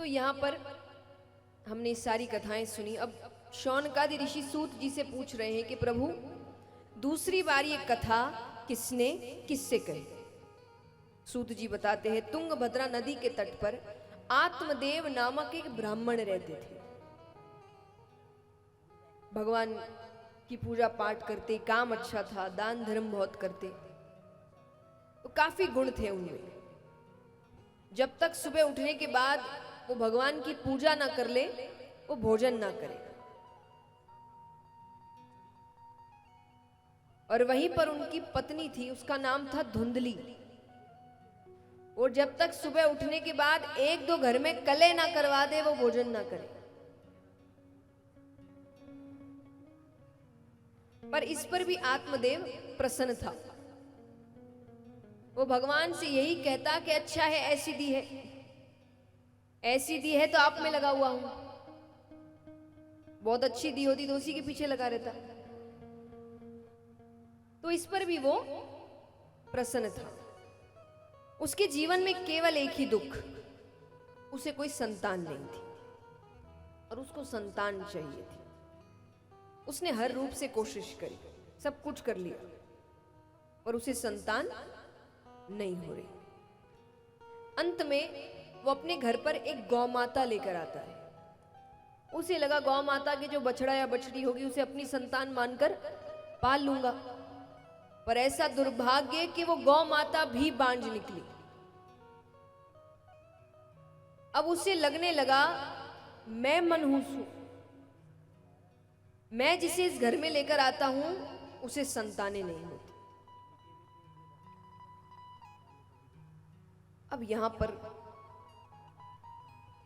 तो यहाँ पर हमने सारी कथाएं सुनी। अब शौनकादि ऋषि सूत जी से पूछ रहे हैं कि प्रभु दूसरी बार ये कथा किसने किससे कही। सूत जी बताते हैं तुंगभद्रा नदी के तट पर आत्मदेव नामक एक ब्राह्मण रहते थे। भगवान की पूजा पाठ करते, काम अच्छा था, दान धर्म बहुत करते, तो काफी गुण थे उनमें। जब तक सुबह उठने के बाद वो भगवान की पूजा ना कर ले, वो भोजन ना करे। और वहीं पर उनकी पत्नी थी, उसका नाम था धुंधली। वो जब तक सुबह उठने के बाद एक दो घर में कले ना करवा दे, वो भोजन ना करे। पर इस पर भी आत्मदेव प्रसन्न था। वो भगवान से यही कहता कि अच्छा है, ऐसी दी है, ऐसी दी है तो आप में लगा हुआ हूं। बहुत अच्छी दी होती तो उसी के पीछे लगा रहता। तो इस पर भी वो प्रसन्न था। उसके जीवन में केवल एक ही दुख, उसे कोई संतान नहीं थी और उसको संतान चाहिए थी। उसने हर रूप से कोशिश करी, सब कुछ कर लिया, पर उसे संतान नहीं हो रही। अंत में वो अपने घर पर एक गौ माता लेकर आता है। उसे लगा गौ माता के जो बछड़ा या बछड़ी होगी उसे अपनी संतान मानकर पाल लूंगा, पर ऐसा दुर्भाग्य कि वो गौ माता भी बांझ निकली। अब उसे लगने लगा मैं मनहूस हूं, मैं जिसे इस घर में लेकर आता हूं उसे संतानें नहीं होती। अब यहां पर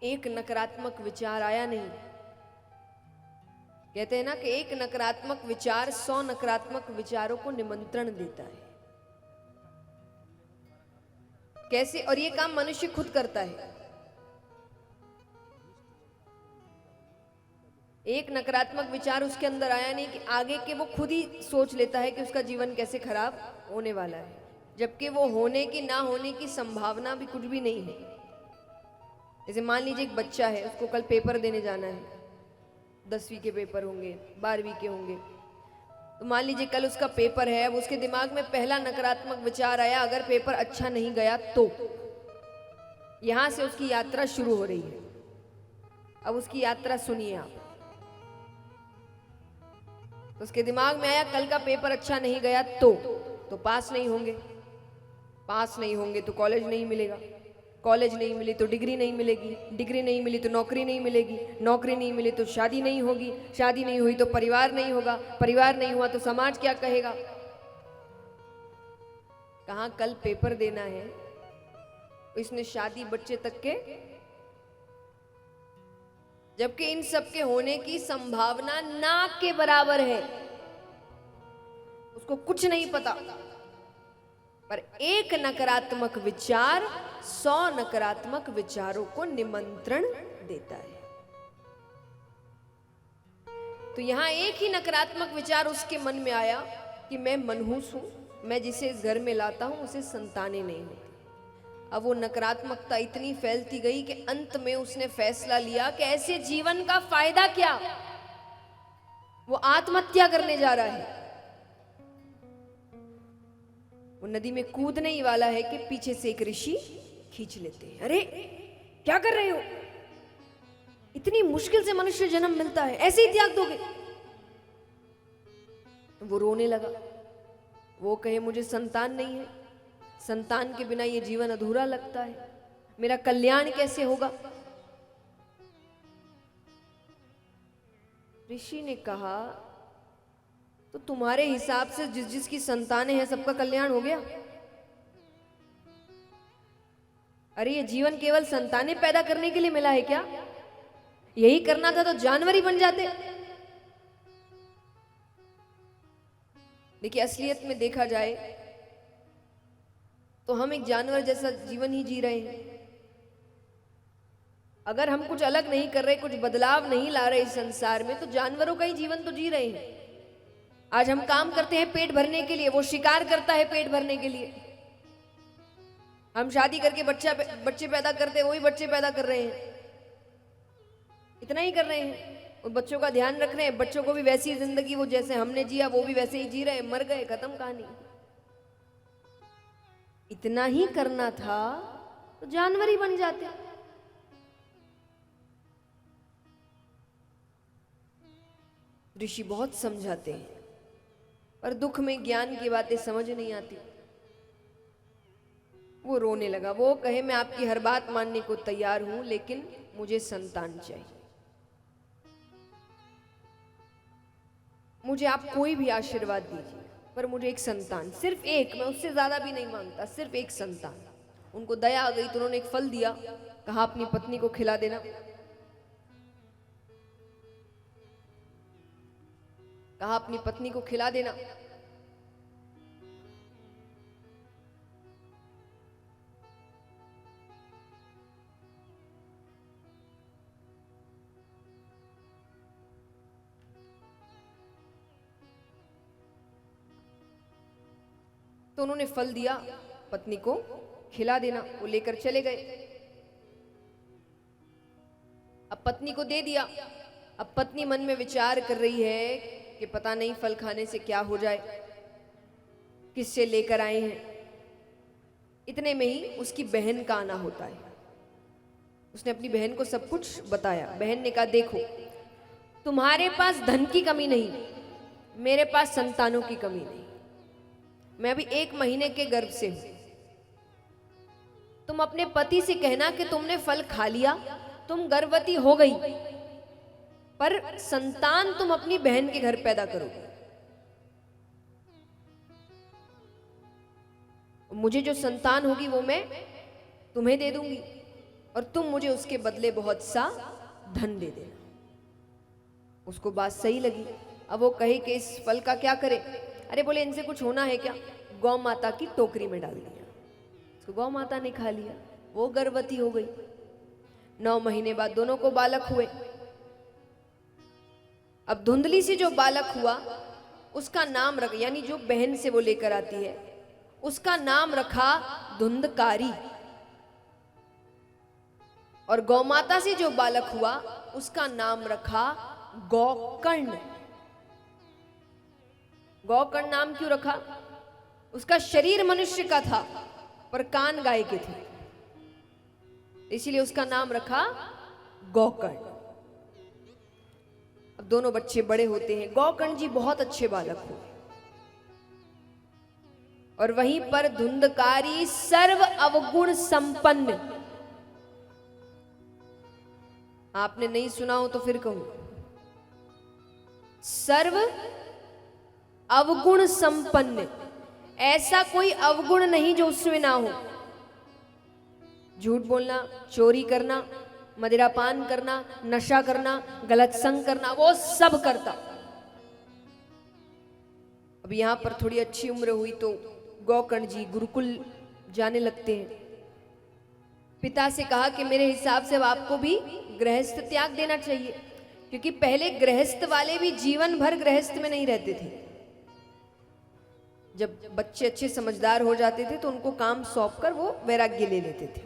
एक नकारात्मक विचार आया नहीं। कहते हैं ना कि एक नकारात्मक विचार 100 नकारात्मक विचारों को निमंत्रण देता है। कैसे? और ये काम मनुष्य खुद करता है। एक नकारात्मक विचार उसके अंदर आया नहीं कि आगे के वो खुद ही सोच लेता है कि उसका जीवन कैसे खराब होने वाला है, जबकि वो होने की ना होने की संभावना भी कुछ भी नहीं है। जैसे मान लीजिए एक बच्चा है, उसको कल पेपर देने जाना है, 10वीं के पेपर होंगे, 12वीं के होंगे। तो मान लीजिए कल उसका पेपर है। अब उसके दिमाग में पहला नकारात्मक विचार आया, अगर पेपर अच्छा नहीं गया तो। यहां से उसकी यात्रा शुरू हो रही है। अब उसकी यात्रा सुनिए आप। तो उसके दिमाग में आया कल का पेपर अच्छा नहीं गया तो पास नहीं होंगे, पास नहीं होंगे तो कॉलेज नहीं मिलेगा, कॉलेज नहीं मिली तो डिग्री नहीं मिलेगी, डिग्री नहीं मिली तो नौकरी नहीं मिलेगी, नौकरी नहीं मिली तो शादी नहीं होगी, शादी नहीं हुई तो परिवार नहीं होगा, परिवार नहीं हुआ तो समाज क्या कहेगा। कहां कल पेपर देना है, इसने शादी बच्चे तक के, जबकि इन सब के होने की संभावना ना के बराबर है। उसको कुछ नहीं पता, पर एक नकारात्मक विचार 100 नकारात्मक विचारों को निमंत्रण देता है। तो यहां एक ही नकारात्मक विचार उसके मन में आया कि मैं मनहूस हूं, मैं जिसे इस घर में लाता हूं उसे संतानें नहीं होती। अब वो नकारात्मकता इतनी फैलती गई कि अंत में उसने फैसला लिया कि ऐसे जीवन का फायदा क्या, वो आत्महत्या करने जा रहा है। वो नदी में कूदने ही वाला है कि पीछे से एक ऋषि खींच लेते हैं। अरे क्या कर रहे हो, इतनी मुश्किल से मनुष्य जन्म मिलता है, ऐसे ही त्याग दोगे? वो रोने लगा। वो कहे मुझे संतान नहीं है, संतान के बिना ये जीवन अधूरा लगता है, मेरा कल्याण कैसे होगा? ऋषि ने कहा तो तुम्हारे हिसाब से जिस जिसकी संतानें हैं सबका कल्याण हो गया? अरे ये जीवन केवल संतानें पैदा करने के लिए मिला है क्या? यही करना था तो जानवर ही बन जाते। देखिए असलियत में देखा जाए तो हम एक जानवर जैसा जीवन ही जी रहे हैं। अगर हम कुछ अलग नहीं कर रहे, कुछ बदलाव नहीं ला रहे इस संसार में, तो जानवरों का ही जीवन तो जी रहे हैं। आज हम काम करते हैं पेट भरने के लिए, वो शिकार करता है पेट भरने के लिए। हम शादी करके बच्चे पैदा करते हैं, वही बच्चे पैदा कर रहे हैं। इतना ही कर रहे हैं, और बच्चों का ध्यान रख रहे हैं, बच्चों को भी वैसी जिंदगी वो जैसे हमने जिया वो भी वैसे ही जी रहे, मर गए, खत्म कहानी। इतना ही करना था तो जानवर ही बन जाते। ऋषि बहुत समझाते हैं, पर दुख में ज्ञान की बातें समझ नहीं आती। वो रोने लगा। वो कहे मैं आपकी हर बात मानने को तैयार हूं, लेकिन मुझे संतान चाहिए। मुझे आप कोई भी आशीर्वाद दीजिए, पर मुझे एक संतान, सिर्फ एक, मैं उससे ज्यादा भी नहीं मांगता, सिर्फ एक संतान। उनको दया आ गई तो उन्होंने एक फल दिया, कहा अपनी पत्नी को खिला देना। कहा अपनी पत्नी को खिला देना। तो उन्होंने फल दिया, पत्नी को खिला देना, वो लेकर चले गए। अब पत्नी को दे दिया। अब पत्नी मन में विचार कर रही है कि पता नहीं फल खाने से क्या हो जाए, किससे लेकर आए हैं। इतने में ही उसकी बहन का आना होता है। उसने अपनी बहन को सब कुछ बताया। बहन ने कहा देखो, तुम्हारे पास धन की कमी नहीं, मेरे पास संतानों की कमी नहीं। मैं अभी 1 महीने के गर्भ से हूं। तुम अपने पति से कहना कि तुमने फल खा लिया, तुम गर्भवती हो गई, पर संतान तुम अपनी बहन के घर पैदा करोगे। मुझे जो संतान होगी वो मैं तुम्हें दे दूंगी, और तुम मुझे उसके बदले बहुत सा धन दे देना। उसको बात सही लगी। अब वो कहे कि इस फल का क्या करे। अरे बोले इनसे कुछ होना है क्या। गौ माता की टोकरी में डाल दिया। उसको गौ माता ने खा लिया, वो गर्भवती हो गई। 9 महीने बाद दोनों को बालक हुए। अब धुंधली से जो बालक हुआ उसका नाम रख, यानी जो बहन से वो लेकर आती है उसका नाम रखा धुंधकारी। और गौमाता से जो बालक हुआ उसका नाम रखा गौकर्ण। गौकर्ण नाम क्यों रखा। उसका शरीर मनुष्य का था पर कान गाय के थे, इसीलिए उसका नाम रखा गौकर्ण। अब दोनों बच्चे बड़े होते हैं। गौकर्ण जी बहुत अच्छे बालक हुए, और वहीं पर धुंधकारी सर्व अवगुण संपन्न। आपने नहीं सुना हो तो फिर कहूं, सर्व अवगुण संपन्न। ऐसा कोई अवगुण नहीं जो उसमें ना हो। झूठ बोलना, चोरी करना, मदिरापान करना, नशा करना, गलत संग करना, वो सब करता। अब यहां पर थोड़ी अच्छी उम्र हुई तो गौकर्ण जी गुरुकुल जाने लगते हैं। पिता से कहा कि मेरे हिसाब से अब आपको भी गृहस्थ त्याग देना चाहिए, क्योंकि पहले गृहस्थ वाले भी जीवन भर गृहस्थ में नहीं रहते थे। जब बच्चे अच्छे समझदार हो जाते थे तो उनको काम सौंपकर वो वैराग्य ले लेते थे।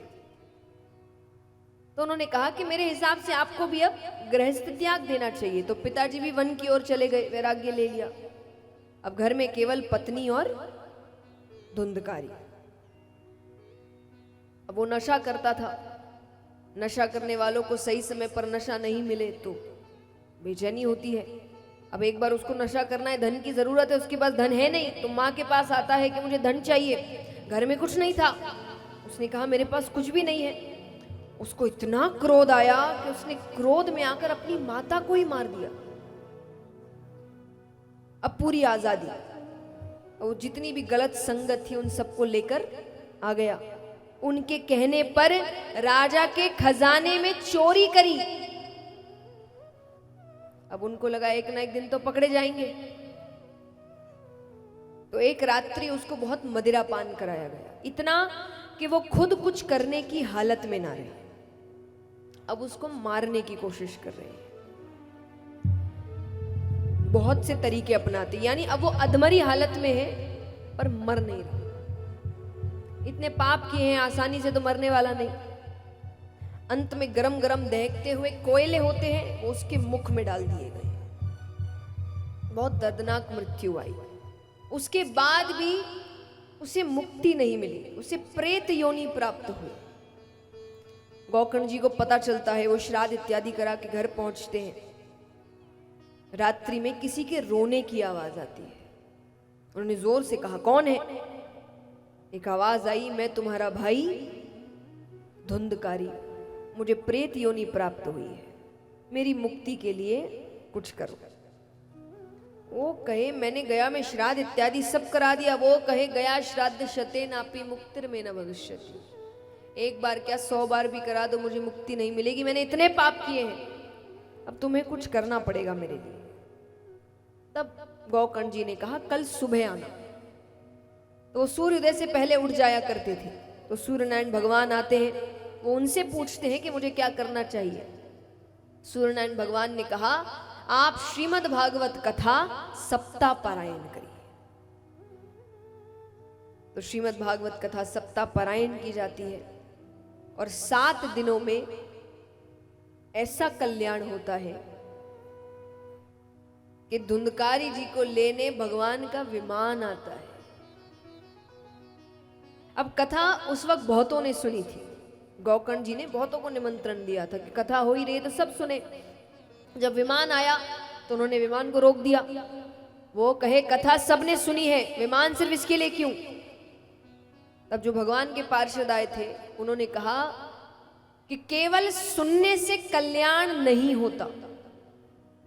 तो उन्होंने कहा कि मेरे हिसाब से आपको भी अब गृहस्थ त्याग देना चाहिए। तो पिताजी भी वन की ओर चले गए, वैराग्य ले लिया। अब घर में केवल पत्नी और धुंधकारी। अब वो नशा करता था। नशा करने वालों को सही समय पर नशा नहीं मिले तो बेचैनी होती है। अब एक बार उसको नशा करना है, धन की जरूरत है, उसके पास धन है नहीं, तो माँ के पास आता है कि मुझे धन चाहिए। घर में कुछ नहीं था, उसने कहा मेरे पास कुछ भी नहीं है। उसको इतना क्रोध आया कि उसने क्रोध में आकर अपनी माता को ही मार दिया। अब पूरी आजादी, और जितनी भी गलत संगत थी उन सबको लेकर आ गया। उनके कहने पर राजा के खजाने में चोरी करी। अब उनको लगा एक ना एक दिन तो पकड़े जाएंगे, तो एक रात्रि उसको बहुत मदिरा पान कराया गया, इतना कि वो खुद कुछ करने की हालत में ना रहे। अब उसको मारने की कोशिश कर रहे हैं, बहुत से तरीके अपनाते, यानी अब वो अधमरी हालत में है पर मर नहीं रहा। इतने पाप किए हैं, आसानी से तो मरने वाला नहीं। अंत में गरम गरम दहकते हुए कोयले होते हैं, वो उसके मुख में डाल दिए गए। बहुत दर्दनाक मृत्यु आई। उसके बाद भी उसे मुक्ति नहीं मिली, उसे प्रेत योनि प्राप्त हुई। गोकर्ण जी को पता चलता है, वो श्राद्ध इत्यादि करा के घर पहुंचते हैं। रात्रि में किसी के रोने की आवाज आती है। उन्होंने जोर से कहा, कौन है? एक आवाज आई, मैं तुम्हारा भाई धुंधकारी, मुझे प्रेत योनि प्राप्त हुई है, मेरी मुक्ति के लिए कुछ करो। वो कहे, मैंने गया में श्राद्ध इत्यादि सब करा दिया। वो कहे, गया श्राद्ध शते नापी मुक्तिर में न भविष्यति। एक बार क्या 100 बार भी करा दो, मुझे मुक्ति नहीं मिलेगी। मैंने इतने पाप किए हैं, अब तुम्हें कुछ करना पड़ेगा मेरे लिए। तब गोकर्ण जी ने कहा, कल सुबह आना। तो सूर्योदय से पहले उठ जाया करते थे। तो सूर्यनारायण भगवान आते हैं, वो उनसे पूछते हैं कि मुझे क्या करना चाहिए। सूर्यनारायण भगवान ने कहा, आप श्रीमद् भागवत कथा सप्ताह पारायण करिए। तो श्रीमद् भागवत कथा सप्ताह पारायण की जाती है और 7 दिनों में ऐसा कल्याण होता है कि धुंधकारी जी को लेने भगवान का विमान आता है। अब कथा उस वक्त बहुतों ने सुनी थी। गोकर्ण जी ने बहुतों को निमंत्रण दिया था कि कथा हो ही रही है तो सब सुने। जब विमान आया तो उन्होंने विमान को रोक दिया। वो कहे, कथा सबने सुनी है, विमान सिर्फ इसके लिए क्यों? तब जो भगवान के पार्षद आए थे, उन्होंने कहा कि केवल सुनने से कल्याण नहीं होता,